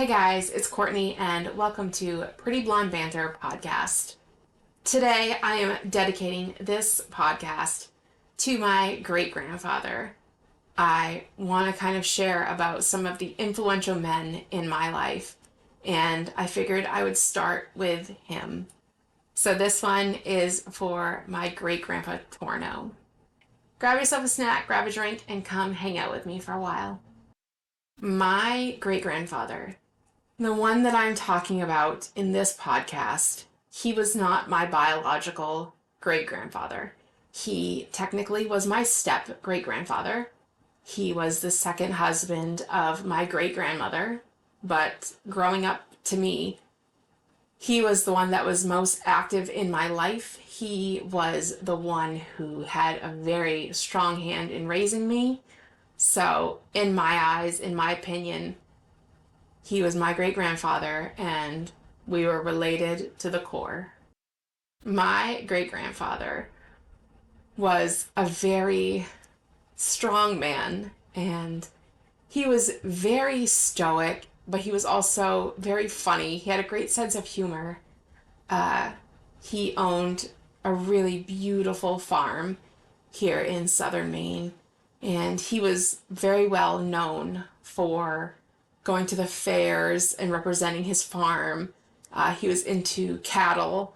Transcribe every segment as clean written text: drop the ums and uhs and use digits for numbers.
Hey guys, it's Courtney and welcome to Pretty Blonde Banter podcast. Today I am dedicating this podcast to my great-grandfather. I want to kind of share about some of the influential men in my life, and I figured I would start with him. So this one is for my great-grandpa Torno. Grab yourself a snack, grab a drink, and come hang out with me for a while. My great-grandfather, the one that I'm talking about in this podcast, he was not my biological great-grandfather. He technically was my step-great-grandfather. He was the second husband of my great-grandmother, but growing up to me, he was the one that was most active in my life. He was the one who had a very strong hand in raising me. So, in my eyes, in my opinion, he was my great-grandfather, and we were related to the core. My great-grandfather was a very strong man, and he was very stoic, but he was also very funny. He had a great sense of humor. He owned a really beautiful farm here in southern Maine, and he was very well known for going to the fairs and representing his farm. He was into cattle.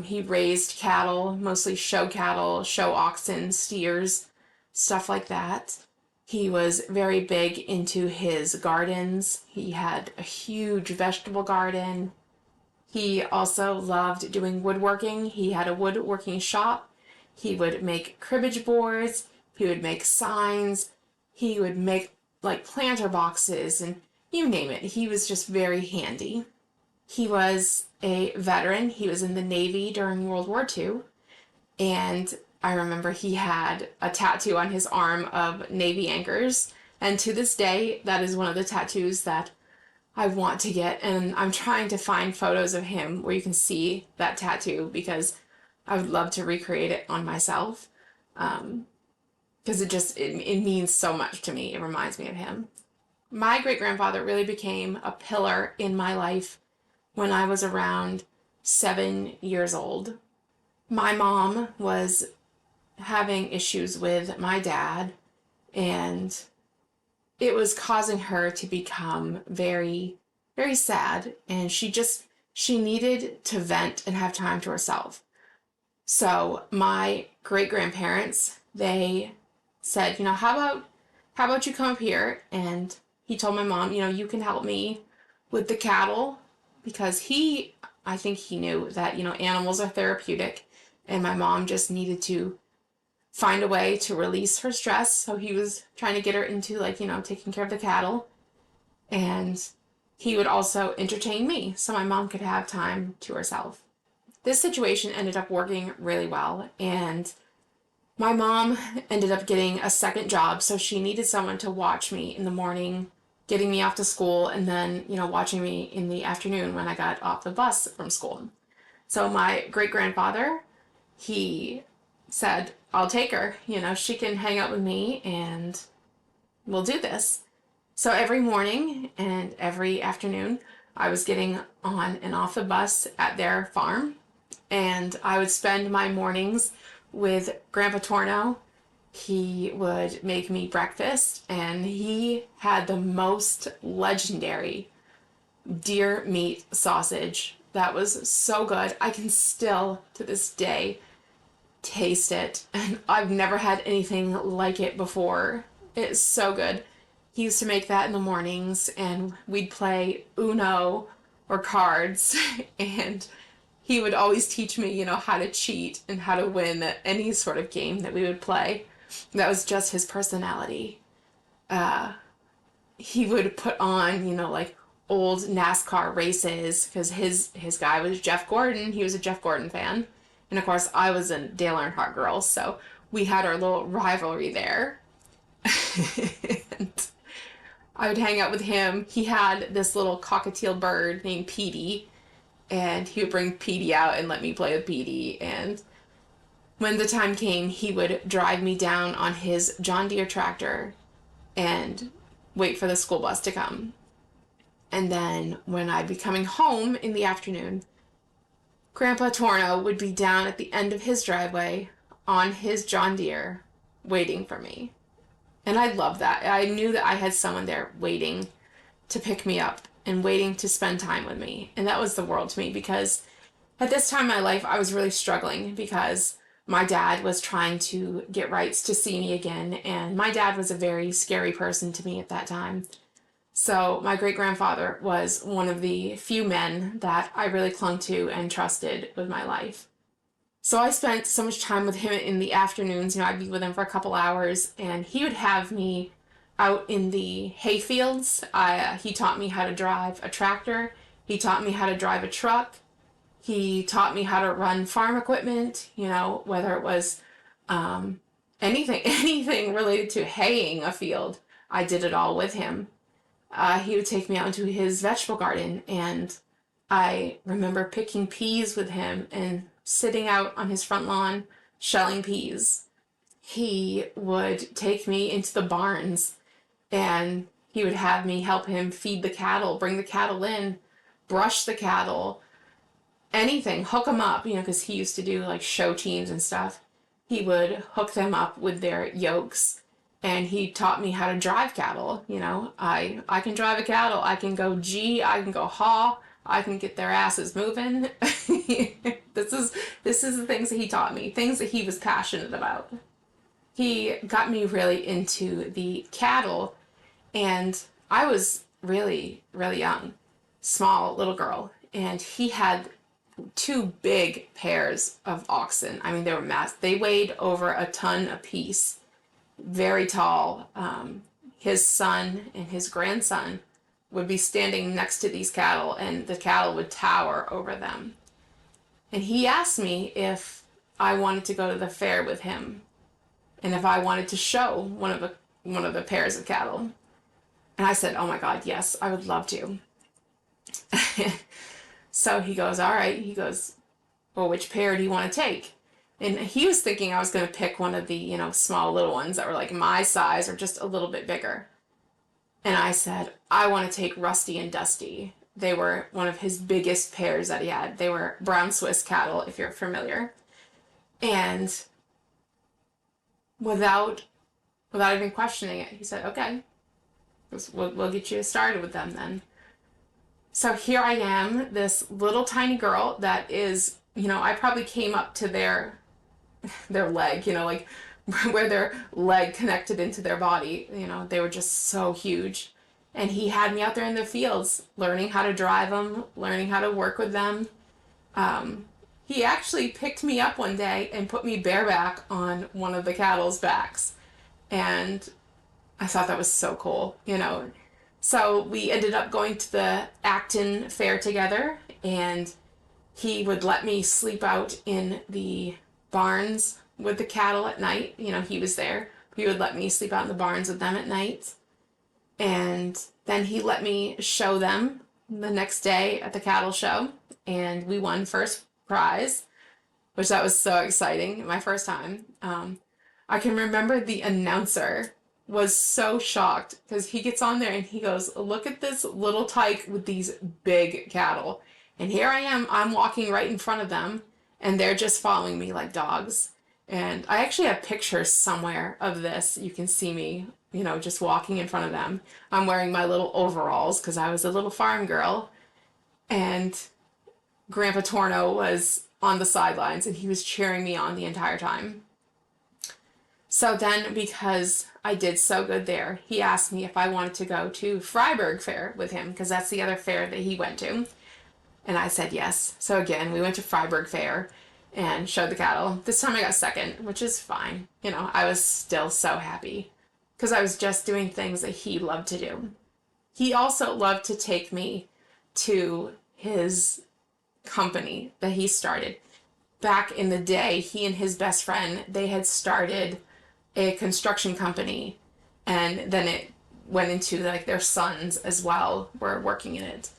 He raised cattle, mostly show cattle, show oxen, steers, stuff like that. He was very big into his gardens. He had a huge vegetable garden. He also loved doing woodworking. He had a woodworking shop. He would make cribbage boards. He would make signs. He would make like planter boxes and you name it. He was just very handy. He was a veteran. He was in the Navy during World War II. And I remember he had a tattoo on his arm of Navy anchors. And to this day, that is one of the tattoos that I want to get. And I'm trying to find photos of him where you can see that tattoo because I would love to recreate it on myself. Because it means so much to me. It reminds me of him. My great-grandfather really became a pillar in my life when I was around 7 years old. My mom was having issues with my dad, and it was causing her to become very, very sad, and she needed to vent and have time to herself. So my great-grandparents, they said, how about you come up here? And he told my mom, you can help me with the cattle because I think he knew that, animals are therapeutic and my mom just needed to find a way to release her stress. So he was trying to get her into taking care of the cattle. And he would also entertain me so my mom could have time to herself. This situation ended up working really well, and my mom ended up getting a second job, so she needed someone to watch me in the morning, getting me off to school, and then, watching me in the afternoon when I got off the bus from school. So my great-grandfather, he said, I'll take her, she can hang out with me and we'll do this. So every morning and every afternoon, I was getting on and off the bus at their farm, and I would spend my mornings with Grandpa Torno. He would make me breakfast, and he had the most legendary deer meat sausage that was so good. I can still, to this day, taste it, and I've never had anything like it before. It's so good. He used to make that in the mornings, and we'd play Uno or cards, and he would always teach me, how to cheat and how to win any sort of game that we would play. That was just his personality. He would put on, old NASCAR races because his guy was Jeff Gordon. He was a Jeff Gordon fan. And of course, I was a Dale Earnhardt girl, so we had our little rivalry there. And I would hang out with him. He had this little cockatiel bird named Petey, and he would bring Petey out and let me play with Petey. And when the time came, he would drive me down on his John Deere tractor and wait for the school bus to come. And then when I'd be coming home in the afternoon, Grandpa Torno would be down at the end of his driveway on his John Deere waiting for me. And I loved that. I knew that I had someone there waiting to pick me up and waiting to spend time with me. And that was the world to me, because at this time in my life, I was really struggling because my dad was trying to get rights to see me again. And my dad was a very scary person to me at that time. So my great-grandfather was one of the few men that I really clung to and trusted with my life. So I spent so much time with him in the afternoons. I'd be with him for a couple hours, and he would have me out in the hay fields. He taught me how to drive a tractor. He taught me how to drive a truck. He taught me how to run farm equipment, whether it was anything related to haying a field. I did it all with him. He would take me out into his vegetable garden, and I remember picking peas with him and sitting out on his front lawn shelling peas. He would take me into the barns, and he would have me help him feed the cattle, bring the cattle in, brush the cattle, anything, hook them up, because he used to do like show teams and stuff. He would hook them up with their yokes, and he taught me how to drive cattle. I can drive a cattle. I can go G, I can go haw, I can get their asses moving. This is the things that he taught me, things that he was passionate about. He got me really into the cattle, and I was really, really young, small little girl, and he had two big pairs of oxen. I mean, they were massive. They weighed over a ton apiece, very tall. His son and his grandson would be standing next to these cattle, and the cattle would tower over them. And he asked me if I wanted to go to the fair with him, and if I wanted to show one of the pairs of cattle. And I said, "Oh my God, yes, I would love to." So he goes, "All right." He goes, "Well, which pair do you want to take?" And he was thinking I was going to pick one of the, small little ones that were like my size or just a little bit bigger. And I said, "I want to take Rusty and Dusty." They were one of his biggest pairs that he had. They were brown Swiss cattle, if you're familiar. And without even questioning it, he said, "Okay, we'll get you started with them then." So here I am, this little tiny girl that is, I probably came up to their leg, like where their leg connected into their body. They were just so huge. And he had me out there in the fields, learning how to drive them, learning how to work with them. He actually picked me up one day and put me bareback on one of the cattle's backs. And I thought that was so cool, So we ended up going to the Acton Fair together, and he would let me sleep out in the barns with the cattle at night. He was there. He would let me sleep out in the barns with them at night. And then he let me show them the next day at the cattle show, and we won first prize, which that was so exciting, my first time. I can remember the announcer was so shocked because he gets on there and he goes, "Look at this little tyke with these big cattle." And here I am, I'm walking right in front of them, and they're just following me like dogs. And I actually have pictures somewhere of this. You can see me, just walking in front of them. I'm wearing my little overalls because I was a little farm girl. And Grandpa Torno was on the sidelines, and he was cheering me on the entire time. So then, because I did so good there, he asked me if I wanted to go to Freiburg Fair with him, because that's the other fair that he went to. And I said yes. So again, we went to Freiburg Fair and showed the cattle. This time I got second, which is fine. I was still so happy because I was just doing things that he loved to do. He also loved to take me to his company that he started. Back in the day, he and his best friend, they had started a construction company, and then it went into like their sons as well were working in it.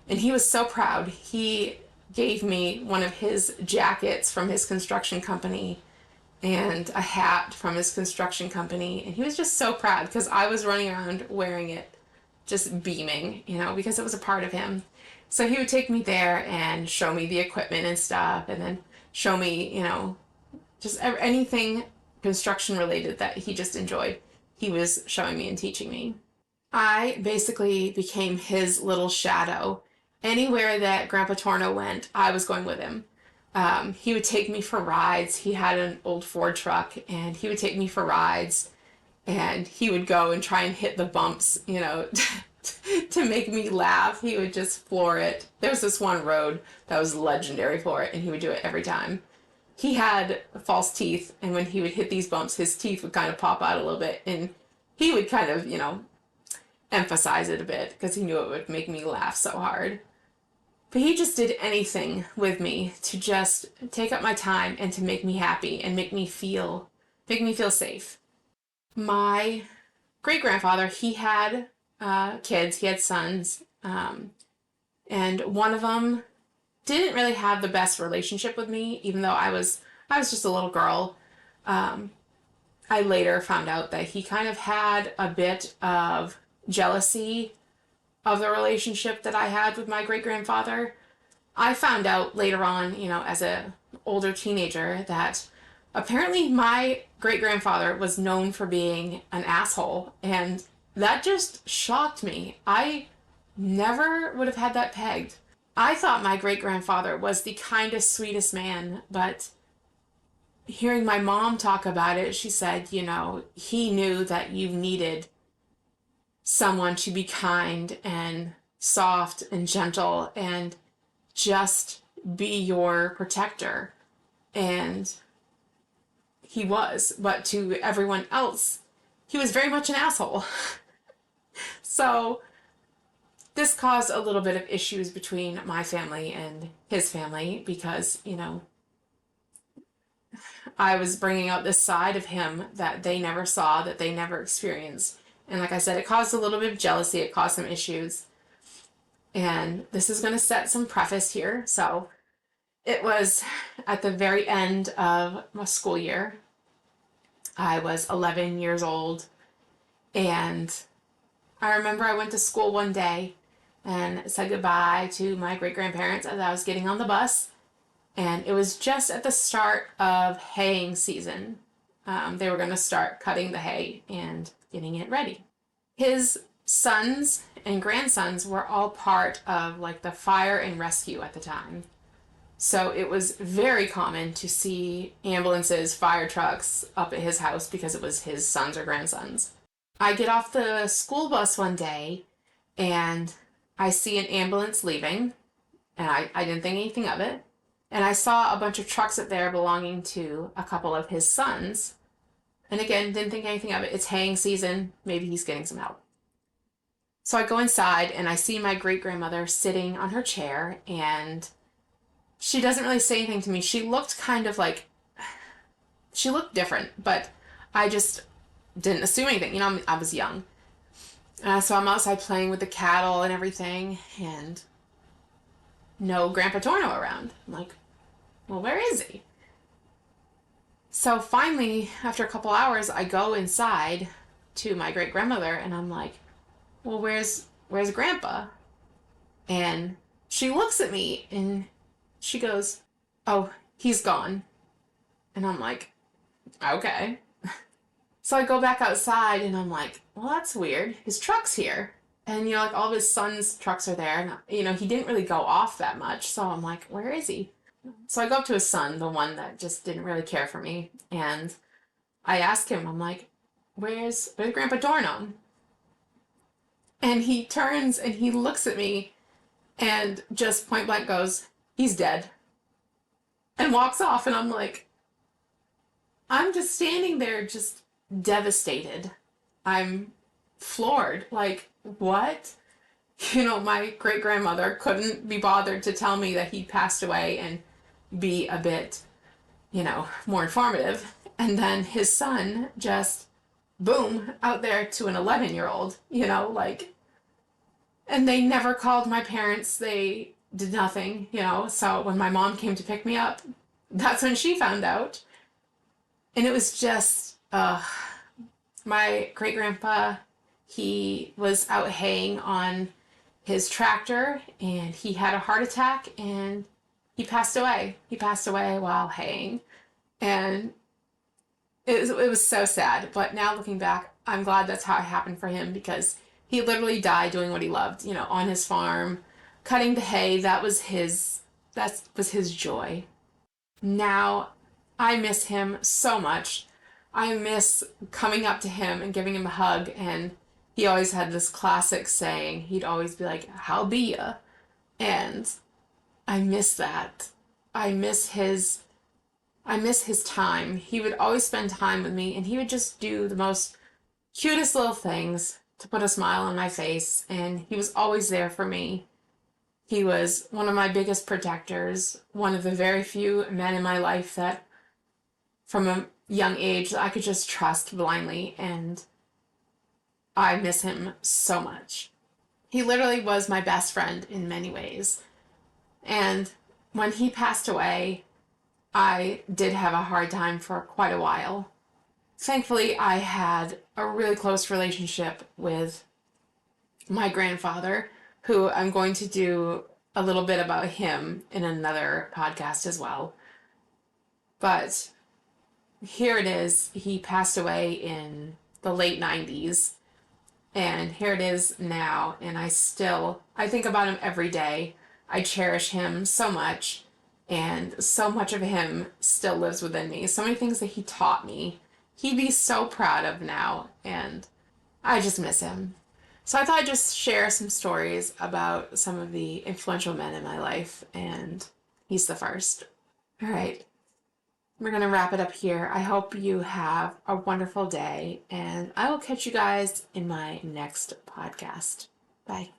And he was so proud. He gave me one of his jackets from his construction company and a hat from his construction company, and he was just so proud because I was running around wearing it just beaming, because it was a part of him. So he would take me there and show me the equipment and stuff, and then show me, just anything construction related that he just enjoyed. He was showing me and teaching me. I basically became his little shadow. Anywhere that Grandpa Torno went, I was going with him. He would take me for rides. He had an old Ford truck, and he would take me for rides, and he would go and try and hit the bumps, to make me laugh. He would just floor it. There was this one road that was legendary for it, and he would do it every time. He had false teeth, and when he would hit these bumps, his teeth would kind of pop out a little bit, and he would kind of, emphasize it a bit because he knew it would make me laugh so hard. But he just did anything with me to just take up my time and to make me happy and make me feel safe. My great grandfather, he had kids, he had sons, and one of them didn't really have the best relationship with me, even though I was just a little girl. I later found out that he kind of had a bit of jealousy of the relationship that I had with my great grandfather. I found out later on, as a older teenager, that apparently my great grandfather was known for being an asshole, and that just shocked me. I never would have had that pegged. I thought my great grandfather was the kindest, sweetest man, but hearing my mom talk about it, she said, he knew that you needed someone to be kind and soft and gentle and just be your protector. And he was, but to everyone else, he was very much an asshole. So this caused a little bit of issues between my family and his family because, I was bringing out this side of him that they never saw, that they never experienced. And like I said, it caused a little bit of jealousy. It caused some issues. And this is going to set some preface here. So it was at the very end of my school year. I was 11 years old. And I remember I went to school one day and said goodbye to my great-grandparents as I was getting on the bus. And it was just at the start of haying season. They were going to start cutting the hay and getting it ready. His sons and grandsons were all part of like the fire and rescue at the time. So it was very common to see ambulances, fire trucks up at his house because it was his sons or grandsons. I get off the school bus one day and I see an ambulance leaving, and I didn't think anything of it. And I saw a bunch of trucks up there belonging to a couple of his sons. And again, didn't think anything of it. It's haying season. Maybe he's getting some help. So I go inside and I see my great-grandmother sitting on her chair, and she doesn't really say anything to me. She looked she looked different, but I just didn't assume anything. I was young. So I'm outside playing with the cattle and everything, and no Grandpa Torno around. I'm like, well, where is he? So finally, after a couple hours, I go inside to my great-grandmother, and I'm like, well, where's Grandpa? And she looks at me, and she goes, oh, he's gone. And I'm like, okay. So I go back outside, and I'm like, well, that's weird. His truck's here. And, like, all of his son's trucks are there. And, he didn't really go off that much. So I'm like, where is he? So I go up to his son, the one that just didn't really care for me. And I ask him, I'm like, where's Grandpa Torno? And he turns and he looks at me and just point blank goes, he's dead. And walks off. And I'm like, I'm just standing there just devastated. I'm floored. Like, what? My great-grandmother couldn't be bothered to tell me that he passed away and be a bit, more informative. And then his son just, boom, out there to an 11-year-old, and they never called my parents. They did nothing, So when my mom came to pick me up, that's when she found out. And it was just, my great-grandpa, He was out haying on his tractor and he had a heart attack and he passed away. He passed away while haying. And it was so sad. But now looking back, I'm glad that's how it happened for him because he literally died doing what he loved, on his farm, cutting the hay. That was his joy. Now I miss him so much. I miss coming up to him and giving him a hug, and he always had this classic saying. He'd always be like, "How be ya?" And I miss that. I miss his I miss his time. He would always spend time with me and he would just do the most cutest little things to put a smile on my face, and he was always there for me. He was one of my biggest protectors, one of the very few men in my life that from a young age I could just trust blindly, and I miss him so much. He literally was my best friend in many ways. And when he passed away, I did have a hard time for quite a while. Thankfully, I had a really close relationship with my grandfather, who I'm going to do a little bit about him in another podcast as well. But here it is. He passed away in the late 90s, and here it is now, and I think about him every day. I cherish him so much, and so much of him still lives within me. So many things that he taught me, he'd be so proud of now, and I just miss him. So I thought I'd just share some stories about some of the influential men in my life, and he's the first. All right, we're going to wrap it up here. I hope you have a wonderful day, and I will catch you guys in my next podcast. Bye.